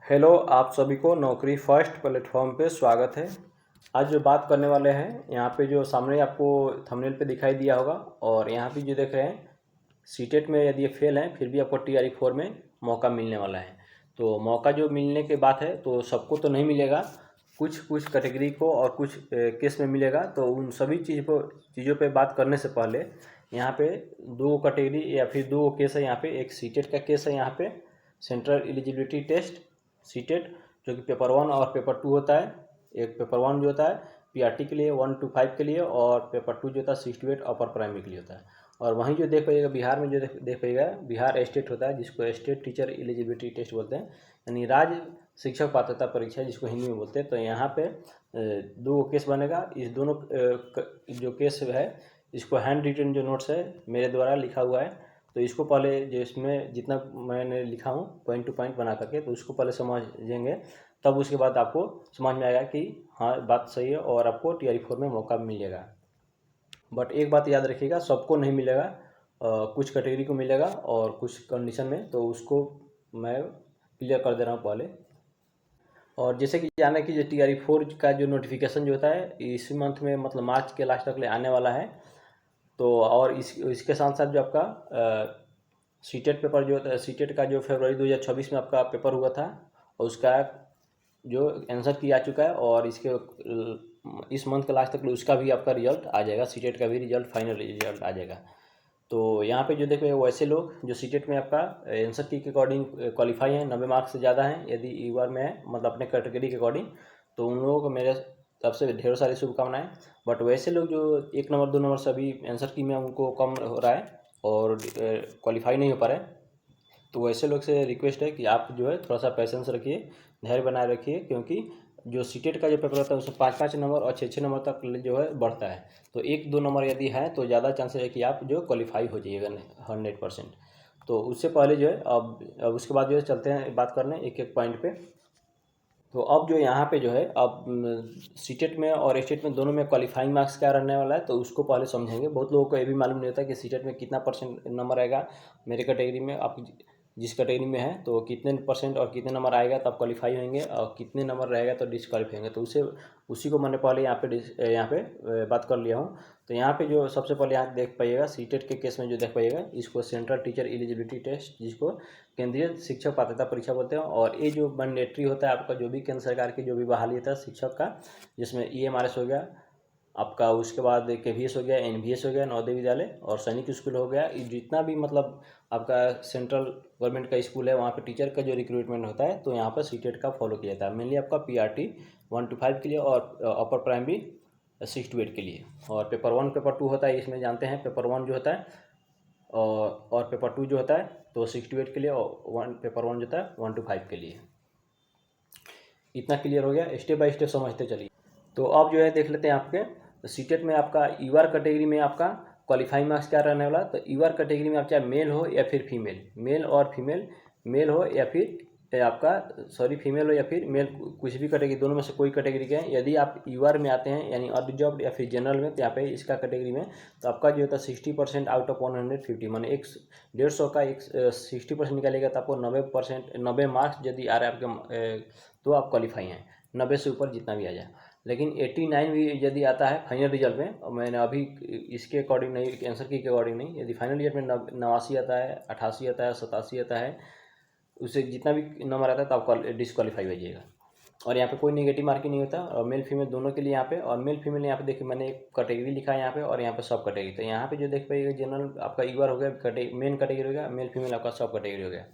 Hello, आप सभी को नौकरी फर्स्ट प्लेटफॉर्म पे स्वागत है। आज जो बात करने वाले हैं, यहाँ पे जो सामने आपको थंबनेल पे दिखाई दिया होगा और यहाँ पे जो देख रहे हैं, सीटेट में यदि ये फेल हैं फिर भी आपको TRE 4 में मौका मिलने वाला है। तो मौका जो मिलने की बात है तो सबको तो नहीं मिलेगा, कुछ कुछ कैटेगरी को और कुछ केस में मिलेगा। तो उन सभी चीज़ों पे बात करने से पहले यहाँ पे दो कैटेगरी या फिर दो केस है। यहाँ पे एक सीटेट का केस है, यहाँ पे सेंट्रल एलिजिबिलिटी टेस्ट सीटेट, जो कि पेपर 1 और पेपर 2 होता है। एक पेपर 1 जो होता है PRT के लिए 1 to 5 के लिए, और पेपर 2 जो होता है 6 to 8 अपर प्राइमरी के लिए होता है। और वहीं जो देख पाइएगा बिहार में, जो देख पाइएगा बिहार स्टेट होता है, जिसको स्टेट टीचर एलिजिबिलिटी टेस्ट बोलते हैं, यानी राज्य शिक्षक पात्रता परीक्षा जिसको हिंदी में बोलते हैं। तो यहाँ पे दो केस बनेगा। इस दोनों जो केस है, इसको हैंड रिटन जो नोट्स है मेरे द्वारा लिखा हुआ है, तो इसको पहले जो इसमें जितना मैंने लिखा हूँ पॉइंट टू पॉइंट बना करके, तो उसको पहले समझेंगे, तब उसके बाद आपको समझ में आएगा कि हाँ बात सही है और आपको TRE 4 में मौका मिलेगा। बट एक बात याद रखिएगा, सबको नहीं मिलेगा, कुछ कैटेगरी को मिलेगा और कुछ कंडीशन में, तो उसको मैं क्लियर कर दे रहा हूँ पहले। और जैसे कि जाना कि जो TRE 4 का जो नोटिफिकेशन जो होता है इस मंथ में, मतलब मार्च के लास्ट तक ले आने वाला है। तो और इसके साथ साथ जो आपका सीटेट पेपर जो होता है, सीटेट का जो फरवरी 2026 में आपका पेपर हुआ था, और उसका जो आंसर की आ चुका है, और इस मंथ के लास्ट तक उसका भी आपका रिजल्ट आ जाएगा, सीटेट का भी रिजल्ट, फाइनल रिजल्ट आ जाएगा। तो यहाँ पे जो देखो वैसे लोग जो सीटेट में आपका आंसर की के अकॉर्डिंग क्वालिफाई हैं, 90 मार्क्स से ज़्यादा हैं, यदि ईवर में है, मतलब अपने कैटेगरी के अकॉर्डिंग, तो उन लोगों को मेरे तरफ से ढेर सारी शुभकामनाएं। बट वैसे लोग जो 1 नंबर 2 नंबर से अभी आंसर की में उनको कम हो रहा है और क्वालिफाई नहीं हो पा रहे, तो वैसे लोग से रिक्वेस्ट है कि आप जो है थोड़ा सा पैसेंस रखिए, धैर्य बनाए रखिए, क्योंकि जो सीटेट का जो पेपर होता है उसमें 5-5 नंबर और 6-6 नंबर तक जो है बढ़ता है। तो 1-2 नंबर यदि है तो ज़्यादा चांसेस है कि आप जो क्वालिफाई हो जाइएगा 100%। तो उससे पहले जो है अब उसके बाद जो है चलते हैं बात करने एक एक पॉइंट पे। तो अब जो यहाँ पे जो है, अब सीटेट में और स्टेट में दोनों में क्वालिफाइंग मार्क्स क्या रहने वाला है, तो उसको पहले समझेंगे। बहुत लोगों को ये भी मालूम नहीं होता कि सीटेट में कितना परसेंट नंबर आएगा। मेरे कैटेगरी में, आप जिस कैटेगरी में है, तो कितने परसेंट और कितने नंबर आएगा तब क्वालिफाई होंगे, और कितने नंबर रहेगा तो डिसक्वालीफाई होंगे। तो उसी को मैंने पहले यहाँ पे बात कर लिया हूँ। तो यहाँ पे जो सबसे पहले यहाँ देख पाइएगा, सीटेट के केस में जो देख पाइएगा, इसको सेंट्रल टीचर एलिजिबिलिटी टेस्ट, जिसको केंद्रीय शिक्षक पात्रता परीक्षा बोलते हैं। और ये जो मैंडेटरी होता है आपका, जो भी केंद्र सरकार की जो भी बहाली होता है शिक्षक का, जिसमें EMRS हो गया आपका, उसके बाद KVS हो गया, NVS हो गया, नवोदय विद्यालय, और सैनिक स्कूल हो गया, जितना भी मतलब आपका सेंट्रल गवर्नमेंट का स्कूल है, वहाँ पे टीचर का जो रिक्रूटमेंट होता है, तो यहाँ पर सीटेट का फॉलो किया जाता है। मेनली आपका PRT 1 to 5 के लिए, और अपर प्राइमरी 6 to 8 के लिए। और पेपर 1 पेपर 2 होता है, इसमें जानते हैं पेपर 1 जो होता है और पेपर 2 जो होता है, तो 6 to 8 के लिए, और पेपर 1 जो होता है 1 to 5 के लिए। इतना क्लियर हो गया, स्टेप बाय स्टेप समझते चलिए। तो अब जो है देख लेते हैं आपके सीटेट में आपका ईवर कैटेगरी में आपका क्वालिफाइंग मार्क्स क्या रहने वाला। तो ईवर कैटेगरी में आप चाहे मेल हो या फिर फीमेल, मेल और फीमेल, मेल हो या फिर आपका सॉरी फीमेल हो या फिर मेल, कुछ भी कैटेगरी, दोनों में से कोई कैटेगरी के हैं। यदि आप ईवर में आते हैं यानी अनरिजर्व्ड या फिर जनरल में, तो यहाँ पे इसका कैटेगरी में, तो आपका जो होता है 60% आउट ऑफ 150, माने 150 का 60% निकालेगा, तो आपको 90 मार्क्स यदि आ रहा है आपके, तो आप क्वालिफाई हैं। 90 से ऊपर जितना भी आ जाए। लेकिन 89 भी यदि आता है फाइनल रिजल्ट में, और मैंने अभी इसके अकॉर्डिंग नहीं, आंसर की के अकॉर्डिंग नहीं, यदि फाइनल रिजल्ट में 89 आता है, 88 आता है, 87 आता है, उससे जितना भी नंबर आता है तो आप डिसक्वालीफाई हो जाइएगा। और यहाँ पे कोई नेगेटिव मार्किंग नहीं होता, और मेल फीमेल दोनों के लिए यहाँ पे। और मेल फीमेल यहाँ पे देखिए मैंने एक कैटेगरी लिखा है यहाँ पे, और यहाँ पे सब कैटेगरी। तो यहाँ पे जो देख पाइएगा जनरल आपका ईवर हो गया, मेन कैटेगरी हो गया, मेल फीमेल आपका सब कैटेगरी हो गया।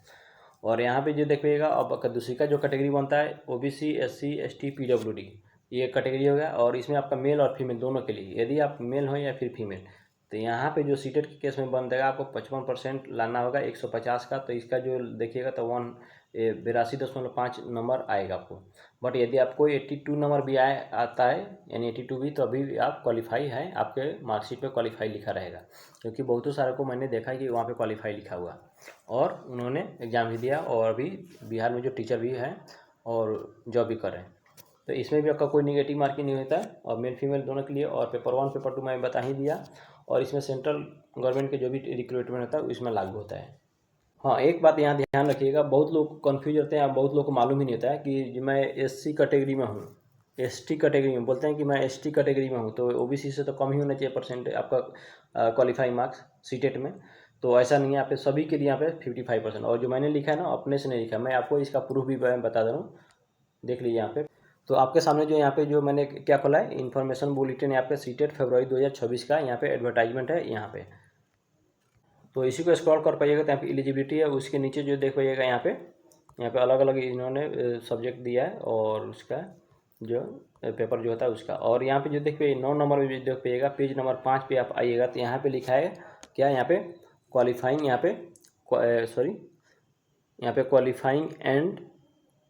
और यहाँ पे जो देख पाइएगा अब दूसरी का जो कैटेगरी बनता है OBC SC ST PWD, ये कैटेगरी हो गया। और इसमें आपका मेल और फीमेल दोनों के लिए, यदि आप मेल हो या फिर फीमेल, तो यहाँ पे जो सीटेट के केस में बन जाएगा, आपको 55% लाना होगा 150 का। तो इसका जो देखिएगा तो 82.5 नंबर आएगा आपको। बट यदि आपको 82 नंबर भी आता है, यानी 82 भी, तो अभी आप क्वालिफाई है, आपके मार्कशीट पे क्वालिफाई लिखा रहेगा। क्योंकि बहुतों सारे को मैंने देखा है कि वहाँ पे क्वालिफाई लिखा हुआ, और उन्होंने एग्ज़ाम भी दिया, और अभी बिहार में जो टीचर भी हैं और जॉब भी कर रहे हैं। तो इसमें भी आपका कोई निगेटिव मार्किंग नहीं होता है, और मेल फीमेल दोनों के लिए। और पेपर 1 पेपर 2 मैं बता ही दिया, और इसमें सेंट्रल गवर्नमेंट के जो भी रिक्रूटमेंट होता है इसमें लागू होता है। हाँ, एक बात यहाँ ध्यान रखिएगा, बहुत लोग कन्फ्यूज होते हैं और बहुत लोग को मालूम ही नहीं होता है कि मैं एससी कैटेगरी में हूँ, एसटी कैटेगरी में बोलते हैं कि मैं एसटी कैटेगरी में हूँ, तो ओबीसी से तो कम ही होना चाहिए परसेंट आपका क्वालिफाइंग मार्क्स सीटेट में। तो ऐसा नहीं है, यहाँ पे सभी के लिए यहाँ पे 55%। और जो मैंने लिखा है ना, अपने से नहीं लिखा, मैं आपको इसका प्रूफ भी मैं बता दे रहा हूँ, देख लीजिए यहाँ पे। तो आपके सामने जो यहाँ पे जो मैंने क्या खोला है, इन्फॉर्मेशन बुलेटिन, यहाँ पे सीटेट फरवरी 2026 का यहाँ पे एडवर्टाइजमेंट है यहाँ पे। तो इसी को स्क्रॉल कर पाइएगा तो यहाँ पे एलिजिबिलिटी है, उसके नीचे जो देख पाइएगा यहाँ पे अलग अलग इन्होंने सब्जेक्ट दिया है और उसका जो पेपर जो होता है उसका। और यहाँ पे जो देख पाइए 9 नंबर में जो देख पाइएगा, पेज नंबर 5 पे आप आइएगा तो यहाँ पे लिखा है क्या, यहाँ पे क्वालिफाइंग, यहाँ पे सॉरी, यहाँ पे क्वालिफाइंग एंड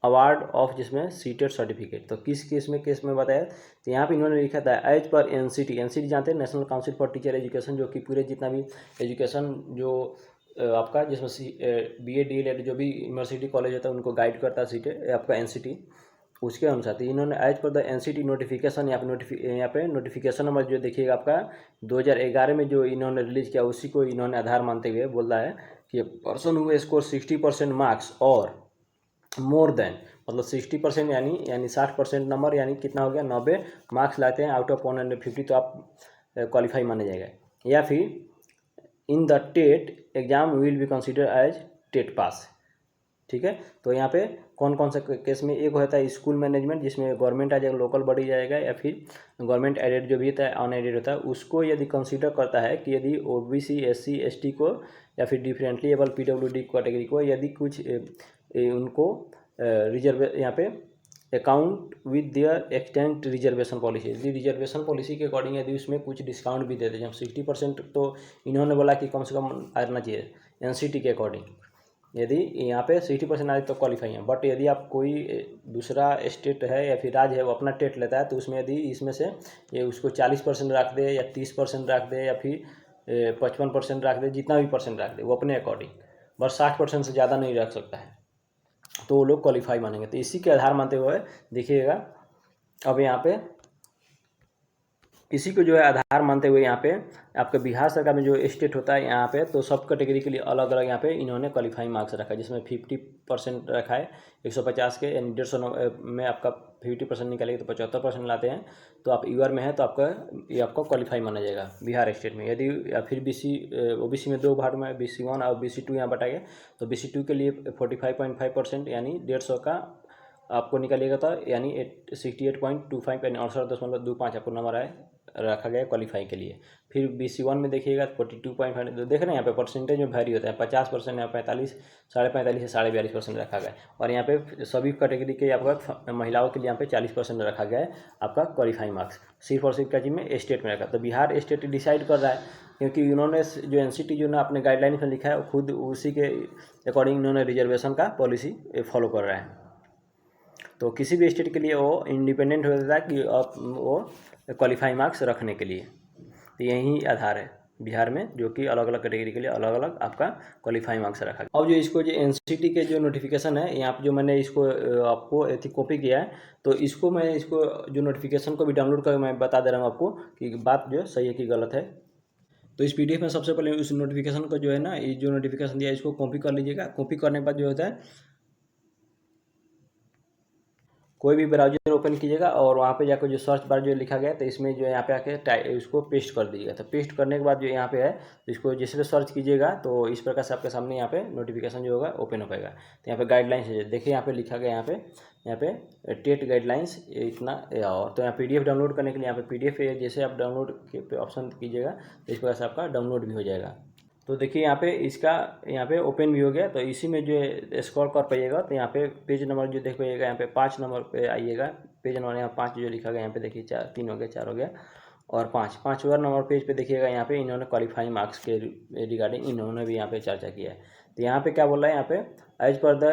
अवार्ड ऑफ, जिसमें सीटेट सर्टिफिकेट। तो किस केस में बताया, तो यहाँ पे इन्होंने लिखा था एज पर एनसीटी जानते हैं, national council for teacher education, जो कि पूरे जितना भी एजुकेशन जो आपका जिसमें BA DELED जो भी यूनिवर्सिटी कॉलेज होता है उनको गाइड करता है सीटेट आपका एनसीटी, उसके अनुसार। तो इन्होंने as per the NCT notification, यहाँ पे नोटिफिकेशन नंबर जो देखिएगा आपका 2011 में जो इन्होंने रिलीज़ किया, उसी को इन्होंने आधार मानते हुए बोल रहा है कि पर्सन हुए स्कोर 60% मार्क्स और मोर देन, मतलब 60% यानी 60% नंबर, यानी कितना हो गया, 90 मार्क्स लाते हैं आउट ऑफ 150, तो आप क्वालिफाई माना जाएगा। या फिर in the TET exam will be consider as TET pass, ठीक है। तो यहाँ पे कौन कौन सा केस में, एक होता है स्कूल मैनेजमेंट, जिसमें गवर्नमेंट आ जाएगा, लोकल बॉडी जाएगा, या फिर गवर्नमेंट एडेड जो भी होता है, अनएडेड होता है, उसको यदि कंसीडर करता है कि यदि ओबीसी SC ST को या फिर डिफरेंटली एबल PWD कैटेगरी को यदि कुछ उनको रिजर्व यहाँ पे account with their extent reservation policy, यदि रिजर्वेशन पॉलिसी के अकॉर्डिंग यदि उसमें कुछ डिस्काउंट भी दे दें, जब 60% तो इन्होंने बोला कि कम से कम आना चाहिए एनसीटी के अकॉर्डिंग, यदि यहाँ पे 60% आए तो क्वालिफाई है। बट यदि आप कोई दूसरा स्टेट है या फिर राज्य है वो अपना टेट लेता है, तो उसमें यदि इसमें से ये उसको 40% रख दे या 30% रख दे या फिर 55% रख दे, जितना भी परसेंट रख दे वो अपने अकॉर्डिंग, बस 60% से ज़्यादा नहीं रख सकता है, तो वो लोग क्वालिफाई मानेंगे। तो इसी के आधार मानते हुए देखिएगा, अब यहाँ पे इसी को जो है आधार मानते हुए यहाँ पे आपके बिहार सरकार में जो स्टेट होता है यहाँ पे, तो सब कैटेगरी के लिए अलग अलग यहाँ पे इन्होंने क्वालिफाइंग मार्क्स रखा है, जिसमें 50% रखा है 150 के, यानी 150 में आपका 50% निकालेगा तो 75% लाते हैं। तो आप यूआर में है तो ये आपको क्वालिफाई माना जाएगा बिहार स्टेट में। यदि या फिर ओबीसी में 2 भाग में BC1 और BC2 यहाँ बटा गया, तो BC2 के लिए 45.5% यानी 150 का आपको निकालिएगा, था यानी 68.25 यानी 68.25 आपको नंबर आए रखा गया क्वालिफाई के लिए। फिर BC1 में देखिएगा 42.5, तो देख रहे हैं यहाँ पे परसेंटेज में वैरी होता है, 50% या 45, 45.5 से 42.5% रखा गया है। और यहाँ पे सभी कैटेगरी के आपका महिलाओं के लिए यहाँ पे 40% रखा गया है आपका क्वालिफाइंग मार्क्स, सिर्फ और सिर्फ क्या चीज़ में स्टेट में रखा। तो बिहार स्टेट डिसाइड कर रहा है, क्योंकि उन्होंने जो एनसीटी जो ना अपने गाइडलाइन में लिखा है खुद उसी के अकॉर्डिंग इन्होंने रिजर्वेशन का पॉलिसी फॉलो कर रहा है। तो किसी भी स्टेट के लिए वो इंडिपेंडेंट हो जाता है कि आप वो क्वालिफाई मार्क्स रखने के लिए। तो यही आधार है बिहार में, जो कि अलग अलग कैटेगरी के लिए अलग अलग आपका क्वालिफाई मार्क्स रखा गया। अब जो इसको जो एनसीटी के जो नोटिफिकेशन है, यहाँ पे जो मैंने इसको आपको कॉपी किया है, तो मैं इसको जो नोटिफिकेशन को भी डाउनलोड करके मैं बता दे रहा हूँ आपको कि बात जो सही है कि गलत है। तो इस PDF में सबसे पहले उस नोटिफिकेशन को जो है ना, ये जो नोटिफिकेशन दिया है इसको कॉपी कर लीजिएगा। कॉपी करने के बाद जो होता है, कोई भी ब्राउजर ओपन कीजिएगा और वहाँ पे जाकर जो सर्च बार जो लिखा गया है, तो इसमें जो यहाँ पे आके उसको पेस्ट कर दीजिएगा। तो पेस्ट करने के बाद जो यहाँ पे है, तो इसको जिस पे सर्च कीजिएगा तो इस प्रकार से आपके सामने यहाँ पे नोटिफिकेशन जो होगा ओपन हो पाएगा। तो यहाँ पे गाइडलाइंस है, देखिए यहाँ पे लिखा गया यहाँ पे टेट गाइडलाइंस इतना। और तो यहाँ PDF डाउनलोड करने के लिए यहाँ पे PDF जैसे आप डाउनलोड के ऑप्शन कीजिएगा तो इस प्रकार से आपका डाउनलोड भी हो जाएगा। तो देखिए यहाँ पे इसका यहाँ पे ओपन भी हो गया। तो इसी में जो स्क्रॉल कर पाइएगा तो यहाँ पे पेज नंबर जो देख पाइएगा, यहाँ पे 5 नंबर पे आइएगा, पेज नंबर यहाँ 5 जो लिखा गया यहाँ पे देखिए 3 हो गया, 4 हो गया और 5वां नंबर पेज पे देखिएगा, यहाँ पे इन्होंने क्वालिफाइंग मार्क्स के रिगार्डिंग इन्होंने भी यहाँ पे चर्चा किया है। तो यहाँ पे क्या बोल रहा है, यहाँ पे as per the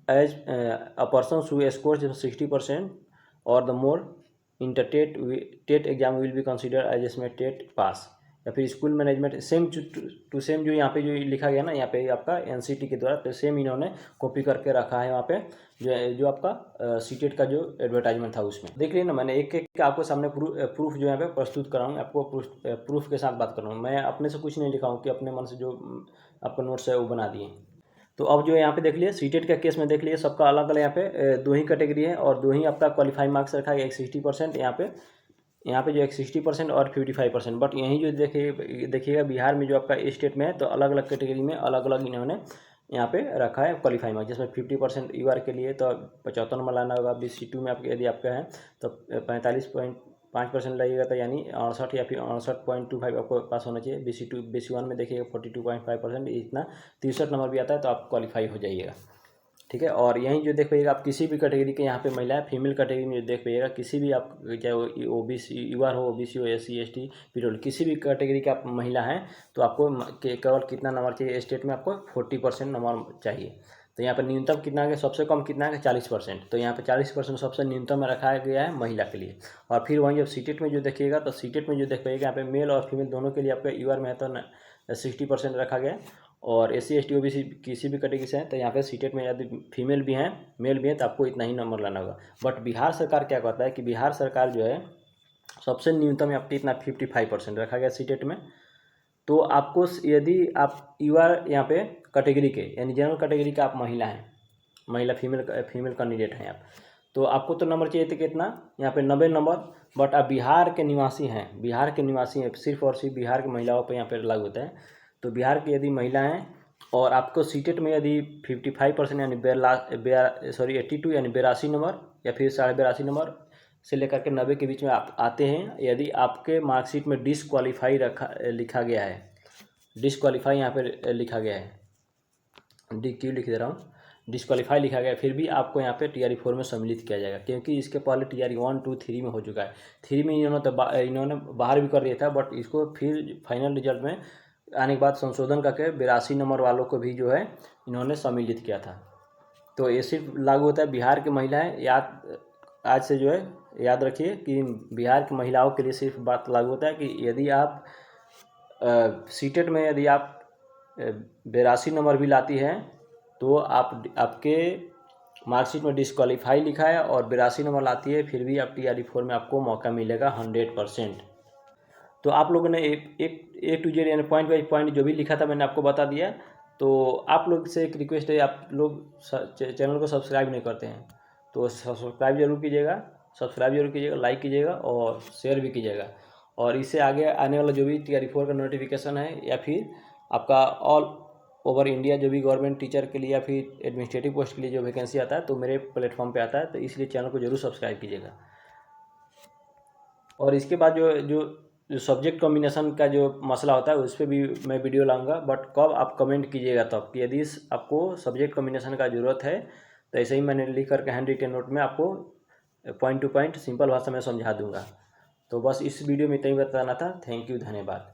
age a person who score 60% और the more in the TET exam will be consider as इसमें टेट पास, या फिर school management same to same जो यहाँ पे जो लिखा गया ना यहाँ पे आपका एनसीटी के द्वारा, तो सेम इन्होंने कॉपी करके रखा है वहाँ पे जो आपका सीटेट का जो एडवर्टाइजमेंट था उसमें। देख लीजिए ना, मैंने एक एक आपको सामने प्रूफ जो यहाँ पे प्रस्तुत कर रहा हूँ, आपको प्रूफ के साथ बात कर रहा हूँ। मैं अपने से कुछ नहीं लिखा हूँ कि अपने मन से जो आपका नोट्स है वो बना दिए। तो अब जो यहाँ पे देख लिए सीटेट का केस में देख लिए सबका अलग अलग यहाँ पे दो ही कैटेगरी है और दो ही आपका क्वालिफाइंग मार्क्स रखा है, एक 60% यहाँ पे जो एक 60% और 55%। बट यहीं जो देखिएगा बिहार में जो आपका स्टेट में है तो अलग अलग कैटेगरी में अलग अलग इन्होंने यहाँ पे रखा है क्वालिफाइंग मार्क्स, जिसमें 50% यूआर के लिए तो 75 नंबर लाना होगा। BC2 में आपके यदि आपका है तो 45.5% लगेगा, तो यानी 68 या फिर 68.25 आपको पास होना चाहिए। BC1 में देखिएगा 42.5%, इतना 63 नंबर भी आता है तो आप क्वालिफाई हो जाइएगा, ठीक है। और यहीं जो देख पाइएगा आप किसी भी कैटेगरी के यहाँ पे महिला है, फीमेल कैटेगरी में जो देख पाइएगा किसी भी आप चाहे वो OBC यूआर हो, OBC हो, SC ST PWD किसी भी कैटेगरी का आप महिला हैं तो आपको केवल कितना नंबर चाहिए, स्टेट में आपको 40% नंबर चाहिए। तो यहाँ पर न्यूनतम कितना है, सबसे कम कितना है 40%, तो यहाँ पर 40% सबसे न्यूनतम में रखा गया है महिला के लिए। और फिर वहीं जब सीटेट में जो देखिएगा तो सीटेट में जो देख पाइएगा यहाँ पे मेल और फीमेल दोनों के लिए आपका यूआर में है तो 60% रखा गया है। और SC ST OBC किसी भी कैटेगरी से है तो यहाँ पे सीटेट में यदि फीमेल भी हैं मेल भी हैं तो आपको इतना ही नंबर लाना होगा। बट बिहार सरकार क्या कहता है कि बिहार सरकार जो है सबसे न्यूनतम आपकी इतना 55% रखा गया सीटेट में। तो आपको यदि आप यूआर यहाँ पे कैटेगरी के यानी जनरल कैटेगरी का आप महिला हैं, महिला फीमेल कैंडिडेट हैं आप, तो आपको तो नंबर चाहिए थे कितना यहाँ पे 90 नंबर। बट आप बिहार के निवासी हैं, सिर्फ और सिर्फ बिहार की महिलाओं पर यहाँ पर लागू होता है। तो बिहार की यदि महिला हैं और आपको सीटेट में यदि 55% यानी 82 यानी 82 नंबर या फिर 82.5 नंबर से लेकर के 90 के बीच में आप आते हैं, यदि आपके मार्कशीट में डिसक्वालीफाई लिखा गया है, डिसक्वालीफाई यहाँ पे लिखा गया है, क्यों लिख दे रहा हूँ, डिसक्वालीफाई लिखा गया है, फिर भी आपको यहाँ पे TRE 4 में सम्मिलित किया जाएगा, क्योंकि इसके पहले TRE 1, 2, 3 में हो चुका है। 3 में इन्होंने बाहर भी कर दिया था, बट इसको फिर फाइनल रिजल्ट में आने के बाद संशोधन करके 82 नंबर वालों को भी जो है इन्होंने सम्मिलित किया था। तो ये सिर्फ लागू होता है बिहार की महिलाएं, आज से जो है याद रखिए कि बिहार की महिलाओं के लिए सिर्फ बात लागू होता है कि यदि आप सीटेट में यदि आप 82 नंबर भी लाती हैं तो आपके मार्कशीट में डिसक्वालीफाई लिखा है और 82 नंबर लाती है फिर भी आप TRE 4 में आपको मौका मिलेगा 100%। तो आप लोगों ने एक A to Z यानी पॉइंट बाई पॉइंट जो भी लिखा था मैंने आपको बता दिया। तो आप लोग से एक रिक्वेस्ट है, आप लोग चैनल को सब्सक्राइब नहीं करते हैं तो सब्सक्राइब जरूर कीजिएगा, लाइक कीजिएगा और शेयर भी कीजिएगा। और इससे आगे आने वाला जो भी TRE 4 का नोटिफिकेशन है या फिर आपका ऑल ओवर इंडिया जो भी गवर्नमेंट टीचर के लिए या फिर एडमिनिस्ट्रेटिव पोस्ट के लिए जो वैकेंसी आता है तो मेरे प्लेटफॉर्म पे आता है, तो इसलिए चैनल को जरूर सब्सक्राइब कीजिएगा। और इसके बाद जो सब्जेक्ट कॉम्बिनेशन का जो मसला होता है उस पर भी मैं वीडियो लाऊंगा, बट कब आप कमेंट कीजिएगा तब कि यदि आपको सब्जेक्ट कॉम्बिनेशन का ज़रूरत है तो ऐसे ही मैंने लिख करके हैंड रिटन नोट में आपको पॉइंट टू पॉइंट सिंपल भाषा में समझा दूंगा। तो बस इस वीडियो में इतना ही बताना था। थैंक यू, धन्यवाद।